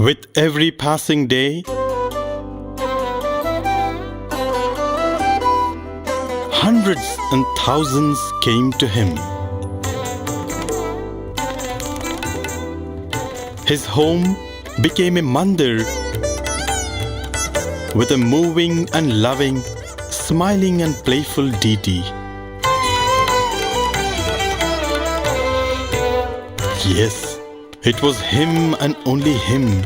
With every passing day, hundreds and thousands came to him. His home became a mandir with a moving and loving, smiling and playful deity. Yes, it was him and only him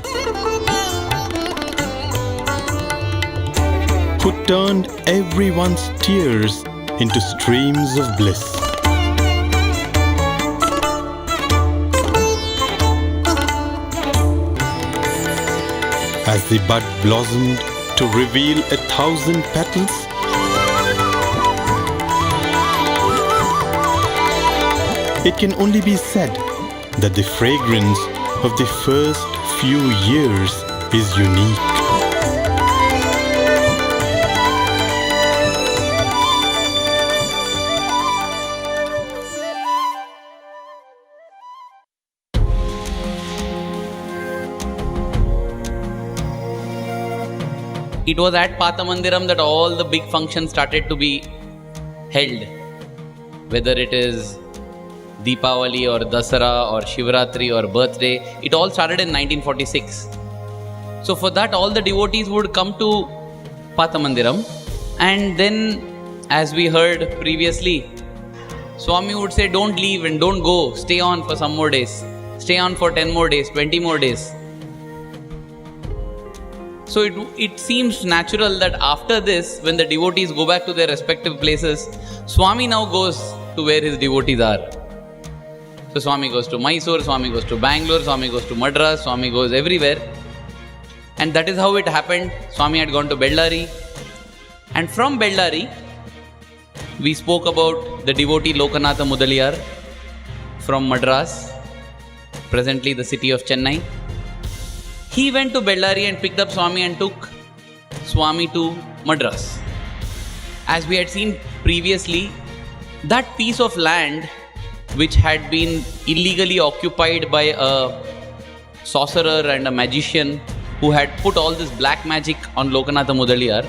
who turned everyone's tears into streams of bliss. As the bud blossomed to reveal 1,000 petals, it can only be said that the fragrance of the first few years is unique. It was at Pathamandiram that all the big functions started to be held. Whether it is Deepavali or Dasara or Shivratri or birthday, it all started in 1946. So for that, all the devotees would come to Pathamandiram, and then, as we heard previously, Swami would say, don't leave and don't go, stay on for some more days, stay on for 10 more days, 20 more days. So it seems natural that after this, when the devotees go back to their respective places, Swami now goes to where his devotees are. So Swami goes to Mysore, Swami goes to Bangalore, Swami goes to Madras, Swami goes everywhere. And that is how it happened. Swami had gone to Bellary. And from Bellary, we spoke about the devotee Lokanatha Mudaliyar from Madras, presently the city of Chennai. He went to Bellary and picked up Swami and took Swami to Madras. As we had seen previously, that piece of land which had been illegally occupied by a sorcerer and a magician who had put all this black magic on Lokanatha Mudaliyar,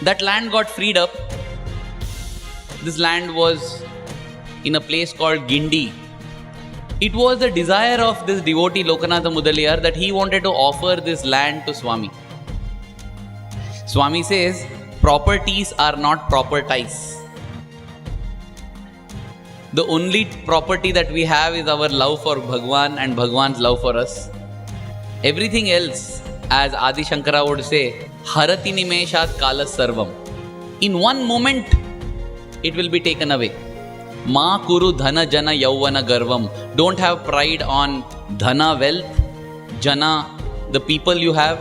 that land got freed up. This land was in a place called Gindi. It was the desire of this devotee Lokanatha Mudaliyar that he wanted to offer this land to Swami. Swami says, properties are not proper ties. The only property that we have is our love for Bhagwan and Bhagwan's love for us. Everything else, as Adi Shankara would say, Harati Nimeshat Kalas Sarvam. In one moment, it will be taken away. Ma kuru dhana jana yauvana garvam. Don't have pride on dhana, wealth, jana, the people you have,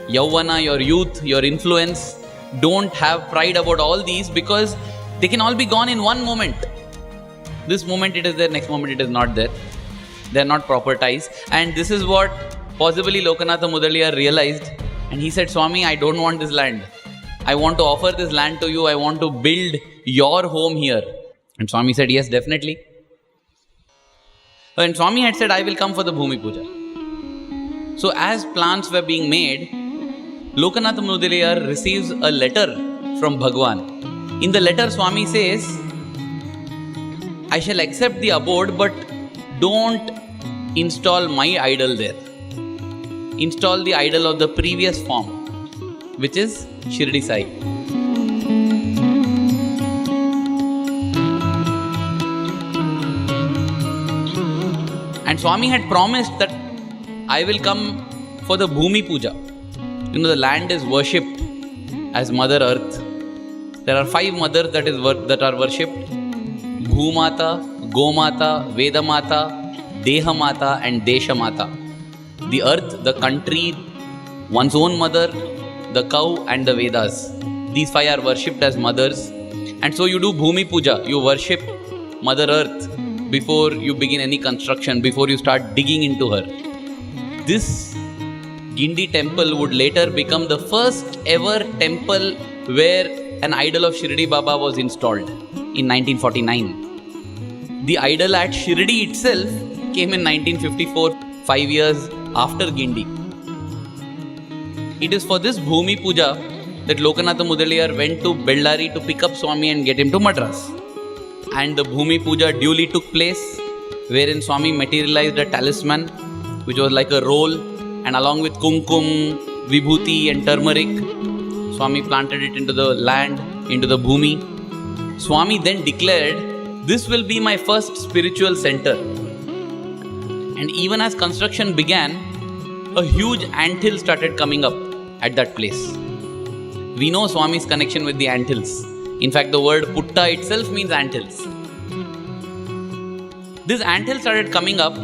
yauvana, your youth, your influence. Don't have pride about all these because they can all be gone in one moment. This moment it is there, next moment it is not there. They are not proper ties. And this is what possibly Lokanatha Mudaliyar realized. And he said, Swami, I don't want this land. I want to offer this land to you. I want to build your home here. And Swami said, yes, definitely. And Swami had said, I will come for the Bhumi Puja. So as plans were being made, Lokanatha Mudaliyar receives a letter from Bhagwan. In the letter, Swami says, I shall accept the abode, but don't install my idol there. Install the idol of the previous form, which is Shirdi Sai. And Swami had promised that I will come for the Bhumi Puja. You know, the land is worshipped as Mother Earth. There are 5 mothers that are worshipped: Bhumata, Gomata, Vedamata, Dehamata and Deshamata. The earth, the country, one's own mother, the cow and the Vedas. These 5 are worshipped as mothers. And so you do Bhumi Puja, you worship Mother Earth before you begin any construction, before you start digging into her. This Gindi temple would later become the first ever temple where an idol of Shirdi Baba was installed in 1949. The idol at Shirdi itself came in 1954, 5 years after Gindi. It is for this Bhumi Puja that Lokanatha Mudaliyar went to Bellary to pick up Swami and get him to Madras. And the Bhumi Puja duly took place, wherein Swami materialized a talisman, which was like a roll, and along with kumkum, vibhuti and turmeric, Swami planted it into the land, into the Bhumi. Swami then declared, "This will be my first spiritual center." And even as construction began, a huge anthill started coming up at that place. We know Swami's connection with the anthills. In fact, the word putta itself means anthills. This anthill started coming up,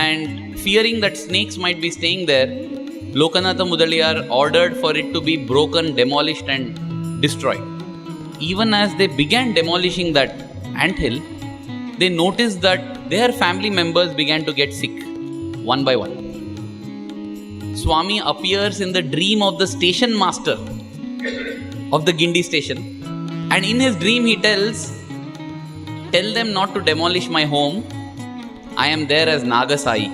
and fearing that snakes might be staying there, Lokanatha Mudaliyar ordered for it to be broken, demolished and destroyed. Even as they began demolishing that anthill, they noticed that their family members began to get sick, one by one. Swami appears in the dream of the station master of the Gindi station, and in his dream he tells, "Tell them not to demolish my home. I am there as Nagasai."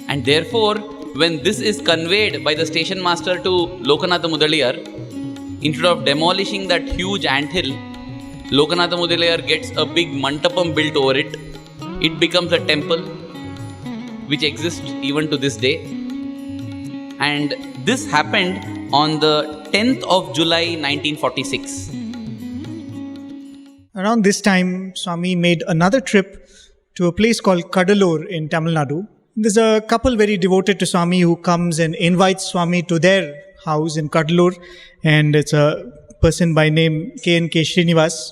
And therefore, when this is conveyed by the station master to Lokanatha Mudaliyar, instead of demolishing that huge anthill, Lokanatha Mudaliyar gets a big mantapam built over it. It becomes a temple which exists even to this day. And this happened on the 10th of July 1946. Around this time, Swami made another trip to a place called Kadalur in Tamil Nadu. There's a couple very devoted to Swami who comes and invites Swami to their house in Kadalur, and it's a person by name K.N.K. Srinivas.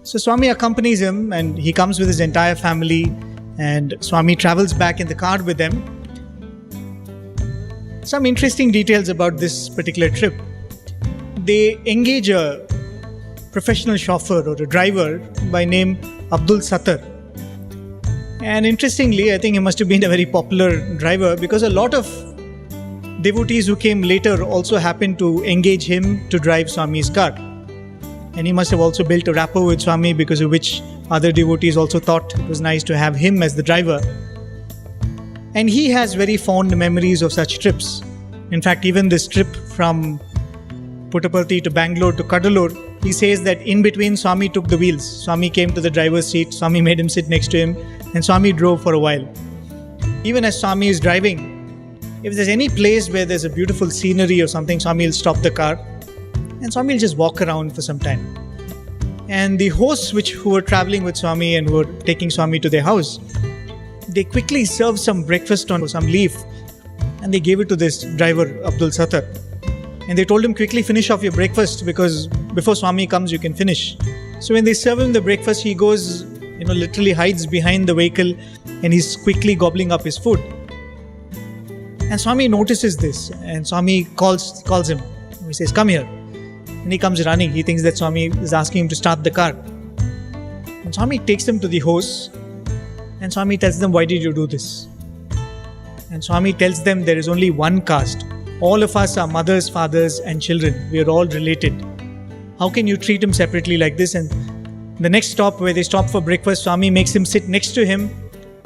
So Swami accompanies him, and he comes with his entire family, and Swami travels back in the car with them. Some interesting details about this particular trip. They engage a professional chauffeur or a driver by name Abdul Sattar. And interestingly, I think he must have been a very popular driver, because a lot of devotees who came later also happened to engage him to drive Swami's car. And he must have also built a rapport with Swami, because of which other devotees also thought it was nice to have him as the driver. And he has very fond memories of such trips. In fact, even this trip from Puttaparthi to Bangalore to Kadalur, he says that in between Swami took the wheels. Swami came to the driver's seat, Swami made him sit next to him, and Swami drove for a while. Even as Swami is driving, if there's any place where there's a beautiful scenery or something, Swami will stop the car and Swami will just walk around for some time. And the hosts who were traveling with Swami and who were taking Swami to their house, they quickly served some breakfast on some leaf, and they gave it to this driver, Abdul Sattar. And they told him, quickly finish off your breakfast, because before Swami comes, you can finish. So when they serve him the breakfast, he goes, literally hides behind the vehicle, and he's quickly gobbling up his food. And Swami notices this, and Swami calls him. He says, "Come here." And he comes running. He thinks that Swami is asking him to start the car. And Swami takes him to the host, and Swami tells them, "Why did you do this?" And Swami tells them, there is only one caste. All of us are mothers, fathers and children. We are all related. How can you treat him separately like this? And the next stop, where they stop for breakfast, Swami makes him sit next to him,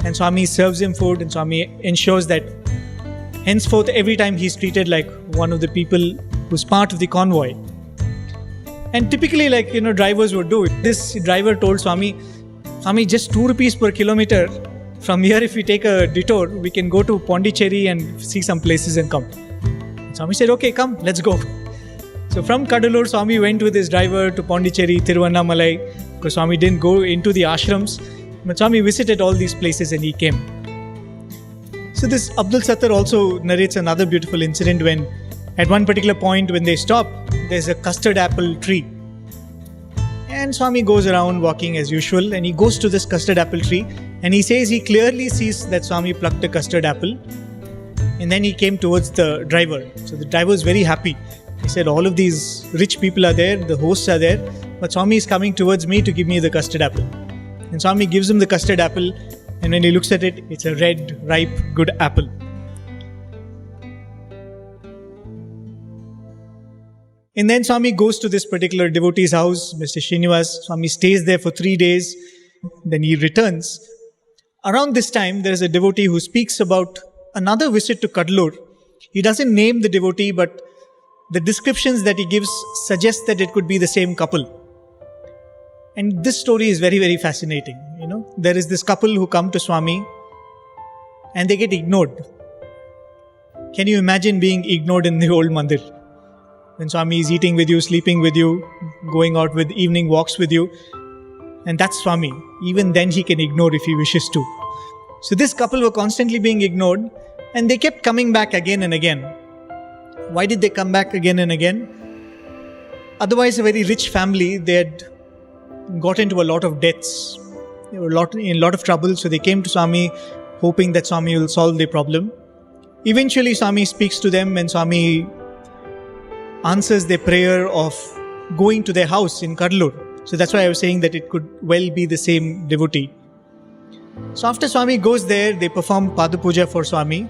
and Swami serves him food, and Swami ensures that henceforth every time he's treated like one of the people who's part of the convoy. And typically, drivers would do it. This driver told Swami, just 2 rupees per kilometer. From here, if we take a detour, we can go to Pondicherry and see some places and come. Swami said, "Okay, come, let's go." So from Kadalur, Swami went with his driver to Pondicherry, Tiruvannamalai, because Swami didn't go into the ashrams. But Swami visited all these places and he came. So this Abdul Sattar also narrates another beautiful incident when, at one particular point when they stop, there's a custard apple tree. And Swami goes around walking as usual, and he goes to this custard apple tree, and he says he clearly sees that Swami plucked a custard apple. And then he came towards the driver. So the driver was very happy. He said, "All of these rich people are there, the hosts are there, but Swami is coming towards me to give me the custard apple." And Swami gives him the custard apple, and when he looks at it, it's a red, ripe, good apple. And then Swami goes to this particular devotee's house, Mr. Srinivas. Swami stays there for 3 days. Then he returns. Around this time, there is a devotee who speaks about another visit to Kadalur. He doesn't name the devotee, but the descriptions that he gives suggest that it could be the same couple. And this story is very, very fascinating. There is this couple who come to Swami and they get ignored. Can you imagine being ignored in the old mandir? When Swami is eating with you, sleeping with you, going out with evening walks with you. And that's Swami. Even then he can ignore if he wishes to. So this couple were constantly being ignored and they kept coming back again and again. Why did they come back again and again? Otherwise, a very rich family, they had got into a lot of debts. They were in a lot of trouble, so they came to Swami hoping that Swami will solve their problem. Eventually, Swami speaks to them and Swami answers their prayer of going to their house in Kadalur. So that's why I was saying that it could well be the same devotee. So after Swami goes there, they perform Pada Puja for Swami.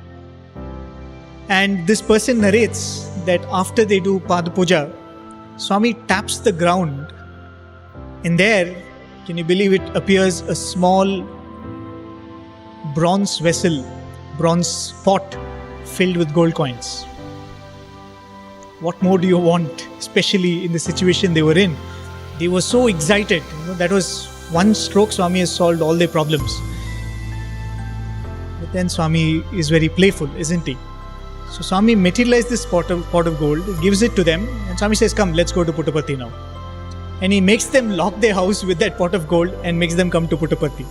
And this person narrates that after they do Pada Puja, Swami taps the ground. And there, can you believe it, appears a small bronze vessel, bronze pot filled with gold coins. What more do you want, especially in the situation they were in? They were so excited. That was one stroke, Swami has solved all their problems. But then Swami is very playful, isn't he? So Swami materialized this pot of gold, gives it to them, and Swami says, come, let's go to Puttaparthi now. And he makes them lock their house with that pot of gold and makes them come to Puttaparthi.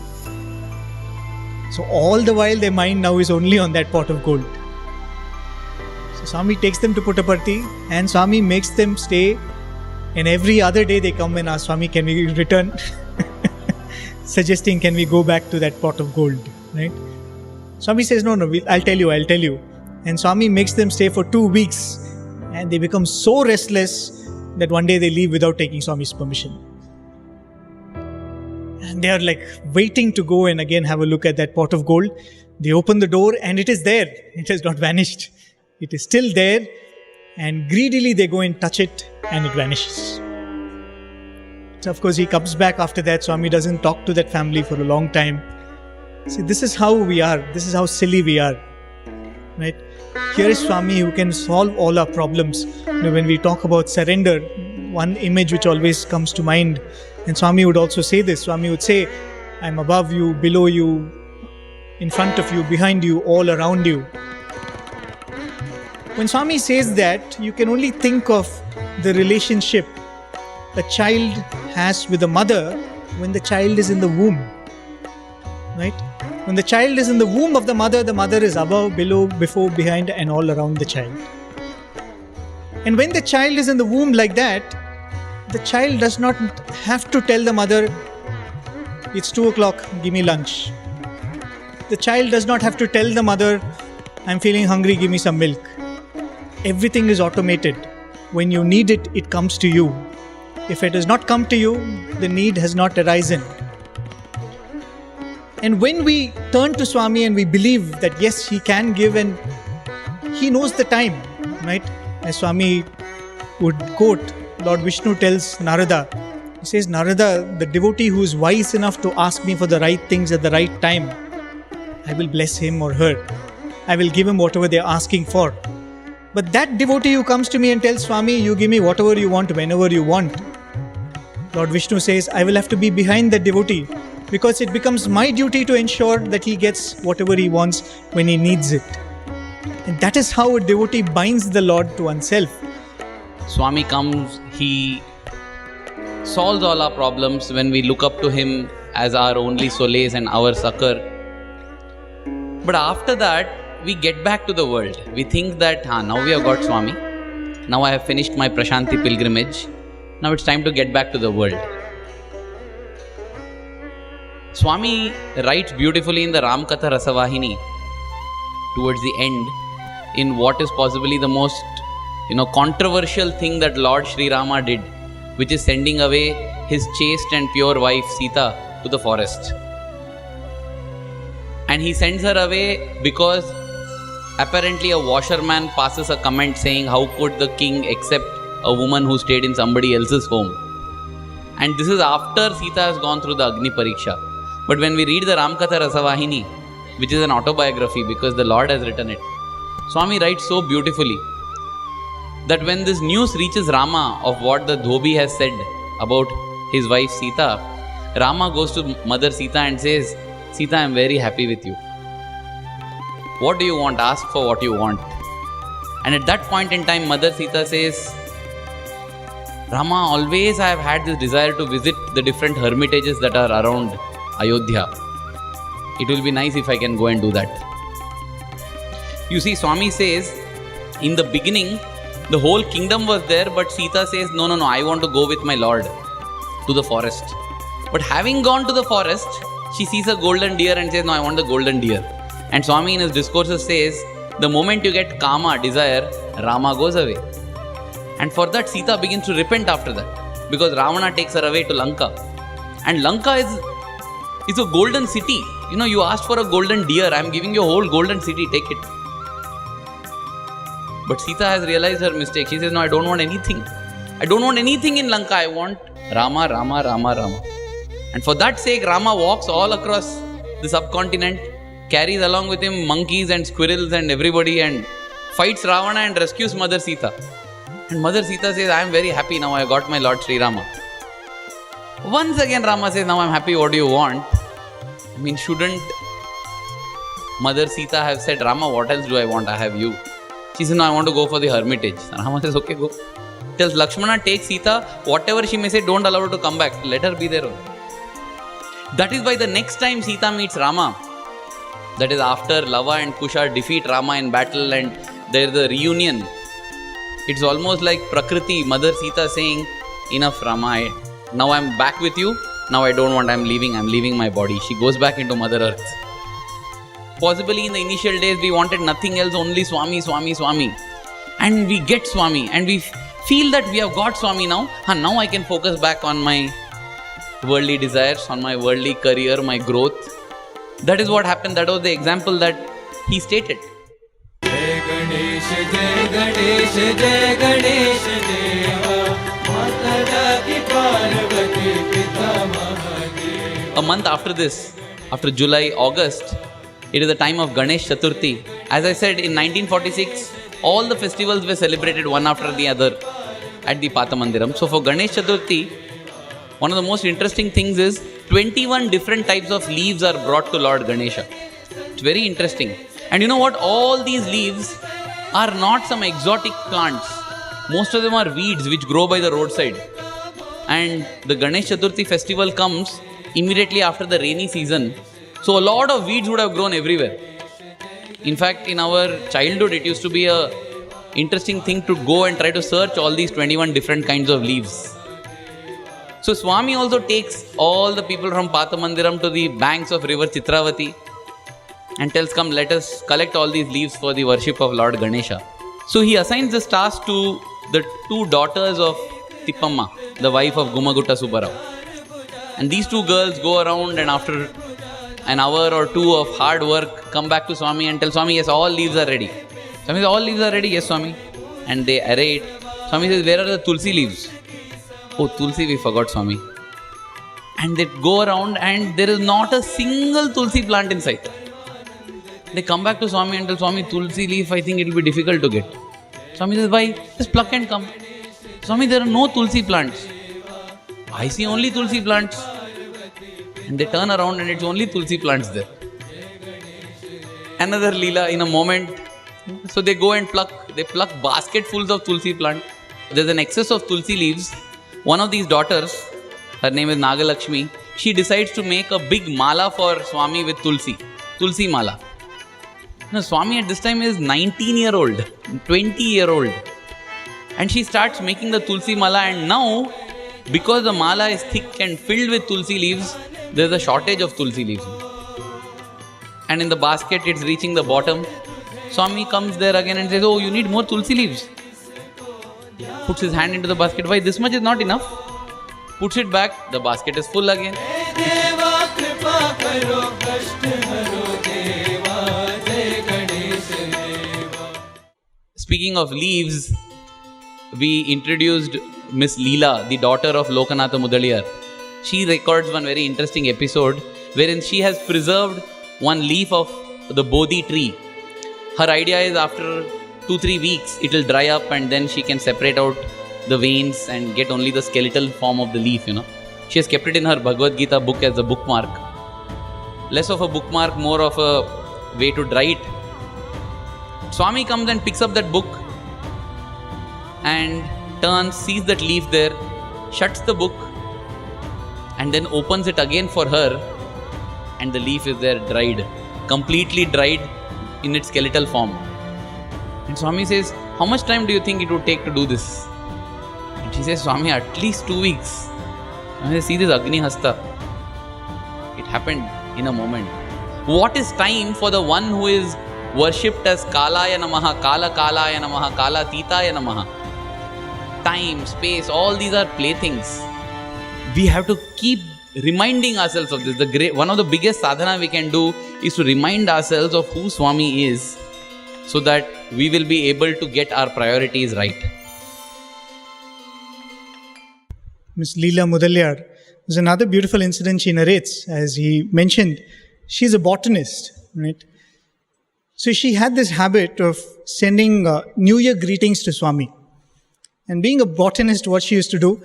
So all the while their mind now is only on that pot of gold. So Swami takes them to Puttaparthi and Swami makes them stay, and every other day they come and ask, Swami, can we return? Suggesting, can we go back to that pot of gold? Right? Swami says, no, I'll tell you. And Swami makes them stay for 2 weeks and they become so restless that one day they leave without taking Swami's permission. And they are like waiting to go and again have a look at that pot of gold. They open the door and it is there. It has not vanished. It is still there, and greedily they go and touch it and it vanishes. So of course he comes back after that. Swami doesn't talk to that family for a long time. See, this is how we are. This is how silly we are. Right? Here is Swami who can solve all our problems. When we talk about surrender, one image which always comes to mind, and Swami would also say this, Swami would say, I'm above you, below you, in front of you, behind you, all around you. When Swami says that, you can only think of the relationship a child has with a mother when the child is in the womb. Right? When the child is in the womb of the mother is above, below, before, behind and all around the child. And when the child is in the womb like that, the child does not have to tell the mother, it's 2 o'clock, give me lunch. The child does not have to tell the mother, I'm feeling hungry, give me some milk. Everything is automated. When you need it, it comes to you. If it has not come to you, the need has not arisen. And when we turn to Swami and we believe that yes, he can give and he knows the time, right? As Swami would quote, Lord Vishnu tells Narada, he says, Narada, the devotee who is wise enough to ask me for the right things at the right time, I will bless him or her. I will give him whatever they are asking for. But that devotee who comes to me and tells Swami, you give me whatever you want, whenever you want, Lord Vishnu says, I will have to be behind that devotee, because it becomes my duty to ensure that he gets whatever he wants when he needs it. And that is how a devotee binds the Lord to oneself. Swami comes, he solves all our problems when we look up to him as our only solace and our succor. But after that, we get back to the world. We think that, now we have got Swami. Now I have finished my Prashanti pilgrimage. Now it's time to get back to the world. Swami writes beautifully in the Ramkatha Rasavahini towards the end in what is possibly the most controversial thing that Lord Sri Rama did, which is sending away his chaste and pure wife Sita to the forest. And he sends her away because apparently a washerman passes a comment saying, how could the king accept a woman who stayed in somebody else's home? And this is after Sita has gone through the Agni Pariksha. But when we read the Ramkatha Rasavahini, which is an autobiography because the Lord has written it, Swami writes so beautifully that when this news reaches Rama of what the Dhobi has said about his wife Sita, Rama goes to Mother Sita and says, Sita, I am very happy with you. What do you want? Ask for what you want. And at that point in time, Mother Sita says, Rama, always I have had this desire to visit the different hermitages that are around Ayodhya. It will be nice if I can go and do that. You see, Swami says, in the beginning, the whole kingdom was there, but Sita says, no, I want to go with my Lord to the forest. But having gone to the forest, she sees a golden deer and says, no, I want the golden deer. And Swami in his discourses says, the moment you get kama, desire, Rama goes away. And for that, Sita begins to repent after that. Because Ravana takes her away to Lanka. And Lanka is a golden city. You know, you asked for a golden deer. I am giving you a whole golden city. Take it. But Sita has realized her mistake. She says, no, I don't want anything. I don't want anything in Lanka. I want Rama, Rama, Rama, Rama. And for that sake, Rama walks all across the subcontinent, carries along with him monkeys and squirrels and everybody, and fights Ravana and rescues Mother Sita. And Mother Sita says, I am very happy now. I got my Lord Sri Rama. Once again, Rama says, now I am happy. What do you want? I mean, shouldn't Mother Sita have said, Rama, what else do I want? I have you. She says, no, I want to go for the hermitage. Rama says, okay, go. Tells Lakshmana, take Sita. Whatever she may say, don't allow her to come back. Let her be there. That is why the next time Sita meets Rama, that is after Lava and Kusha defeat Rama in battle and there is the reunion, it's almost like Prakriti, Mother Sita saying, enough Rama, now I am back with you. Now I don't want, I am leaving my body. She goes back into Mother Earth. Possibly in the initial days we wanted nothing else, only Swami, Swami, Swami. And we get Swami and we feel that we have got Swami now. And now I can focus back on my worldly desires, on my worldly career, my growth. That is what happened. That was the example that he stated. Jai Ganesh, Jai Ganesh, Jai Ganesh Deva, Mata Ki Parvati Pita Mahadeva. A month after this, after July, August, it is the time of Ganesh Chaturthi. As I said, in 1946, all the festivals were celebrated one after the other at the Pathamandiram. So for Ganesh Chaturthi, one of the most interesting things is 21 different types of leaves are brought to Lord Ganesha. It's very interesting. And you know what? All these leaves are not some exotic plants. Most of them are weeds which grow by the roadside. And the Ganesh Chaturthi festival comes immediately after the rainy season. So a lot of weeds would have grown everywhere. In fact, in our childhood, it used to be a interesting thing to go and try to search all these 21 different kinds of leaves. So Swami also takes all the people from Pathamandiram to the banks of river Chitravati and tells, come, let us collect all these leaves for the worship of Lord Ganesha. So he assigns this task to the two daughters of Tippamma, the wife of Gumagutta Subbarao. And these two girls go around and after an hour or two of hard work, come back to Swami and tell Swami, yes, all leaves are ready. Swami says, all leaves are ready? Yes, Swami. And they array it. Swami says, where are the Tulsi leaves? Oh, Tulsi, we forgot, Swami. And they go around and there is not a single Tulsi plant in sight. They come back to Swami and tell Swami, Tulsi leaf, I think it will be difficult to get. Swami says, why? Just pluck and come. Swami, there are no Tulsi plants. I see only Tulsi plants. And they turn around and it's only Tulsi plants there. Another Leela in a moment. So they go and pluck. They pluck basketfuls of Tulsi plant. There's an excess of Tulsi leaves. One of these daughters, her name is Nagalakshmi, she decides to make a big mala for Swami with Tulsi. Tulsi mala. Now Swami at this time is 19-year-old, 20-year-old. And she starts making the Tulsi mala, and now, because the mala is thick and filled with Tulsi leaves, there's a shortage of Tulsi leaves. And in the basket, it's reaching the bottom. Swami comes there again and says, oh, you need more Tulsi leaves. Puts his hand into the basket. Why, this much is not enough? Puts it back. The basket is full again. Speaking of leaves, we introduced Miss Leela, the daughter of Lokanatha Mudaliyar. She records one very interesting episode wherein she has preserved one leaf of the Bodhi tree. Her idea is after 2-3 weeks, it will dry up and then she can separate out the veins and get only the skeletal form of the leaf, She has kept it in her Bhagavad Gita book as a bookmark. Less of a bookmark, more of a way to dry it. Swami comes and picks up that book and turns, sees that leaf there, shuts the book and then opens it again for her, and the leaf is there dried, completely dried in its skeletal form. And Swami says, how much time do you think it would take to do this? And she says, Swami, at least 2 weeks. And I see this Agni Hasta. It happened in a moment. What is time for the one who is worshipped as Kalaya Namaha, Kala Kalaya Namaha, Kala Titaya Namaha? Time, space, all these are playthings. We have to keep reminding ourselves of this. One of the biggest sadhana we can do is to remind ourselves of who Swami is, so that we will be able to get our priorities right. Miss Leela Mudalyar, there's another beautiful incident she narrates. As he mentioned, she's a botanist, right? So she had this habit of sending New Year greetings to Swami. And being a botanist, what she used to do,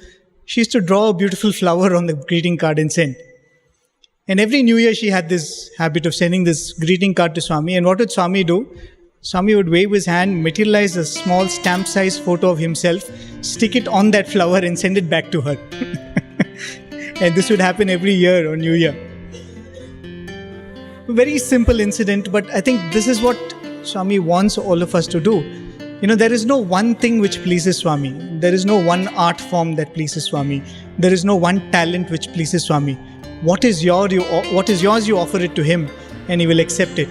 she used to draw a beautiful flower on the greeting card and send. And every New Year she had this habit of sending this greeting card to Swami. And what would Swami do? Swami would wave his hand, materialize a small stamp-sized photo of himself, stick it on that flower and send it back to her. And this would happen every year on New Year. A very simple incident, but I think this is what Swami wants all of us to do. There is no one thing which pleases Swami. There is no one art form that pleases Swami. There is no one talent which pleases Swami. What is yours, you offer it to him and he will accept it.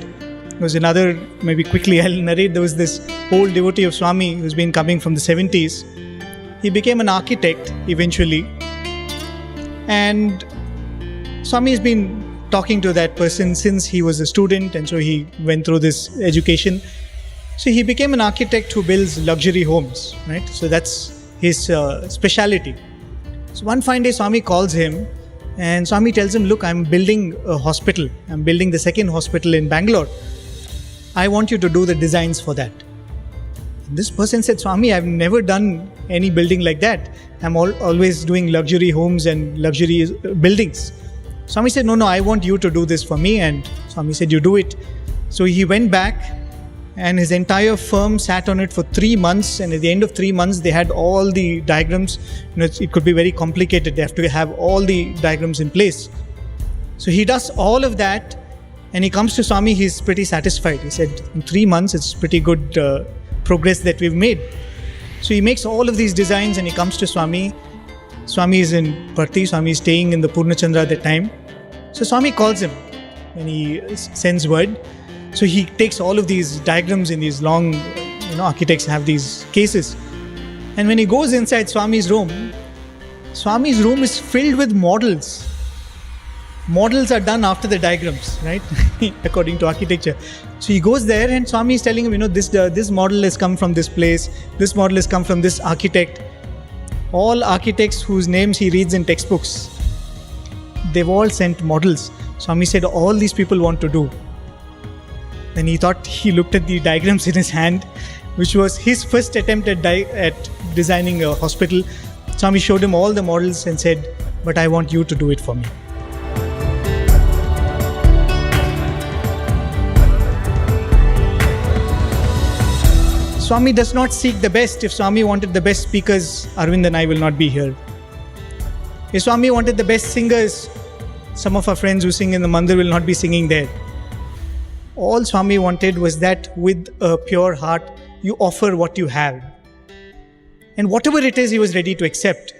There was another, maybe quickly I'll narrate, there was this old devotee of Swami who's been coming from the 70s. He became an architect eventually. And Swami has been talking to that person since he was a student, and so he went through this education. So he became an architect who builds luxury homes, right? So that's his speciality. So one fine day Swami calls him and Swami tells him, look, I'm building a hospital. I'm building the second hospital in Bangalore. I want you to do the designs for that. And this person said, Swami, I've never done any building like that. I'm always doing luxury homes and luxury buildings. Swami said, no, I want you to do this for me. And Swami said, you do it. So he went back and his entire firm sat on it for 3 months. And at the end of 3 months, they had all the diagrams. It could be very complicated. They have to have all the diagrams in place. So he does all of that. And he comes to Swami, he's pretty satisfied. He said, in 3 months, it's pretty good progress that we've made. So he makes all of these designs and he comes to Swami. Swami is in Parthi. Swami is staying in the Purnachandra at that time. So Swami calls him and he sends word. So he takes all of these diagrams in these long, architects have these cases. And when he goes inside Swami's room is filled with models. Models are done after the diagrams, right? According to architecture. So he goes there and Swami is telling him, this model has come from this place. This model has come from this architect. All architects whose names he reads in textbooks, they've all sent models. Swami said, all these people want to do. Then he looked at the diagrams in his hand, which was his first attempt at designing a hospital. Swami showed him all the models and said, but I want you to do it for me. Swami does not seek the best. If Swami wanted the best speakers, Arvind and I will not be here. If Swami wanted the best singers, some of our friends who sing in the mandir will not be singing there. All Swami wanted was that with a pure heart, you offer what you have. And whatever it is, he was ready to accept.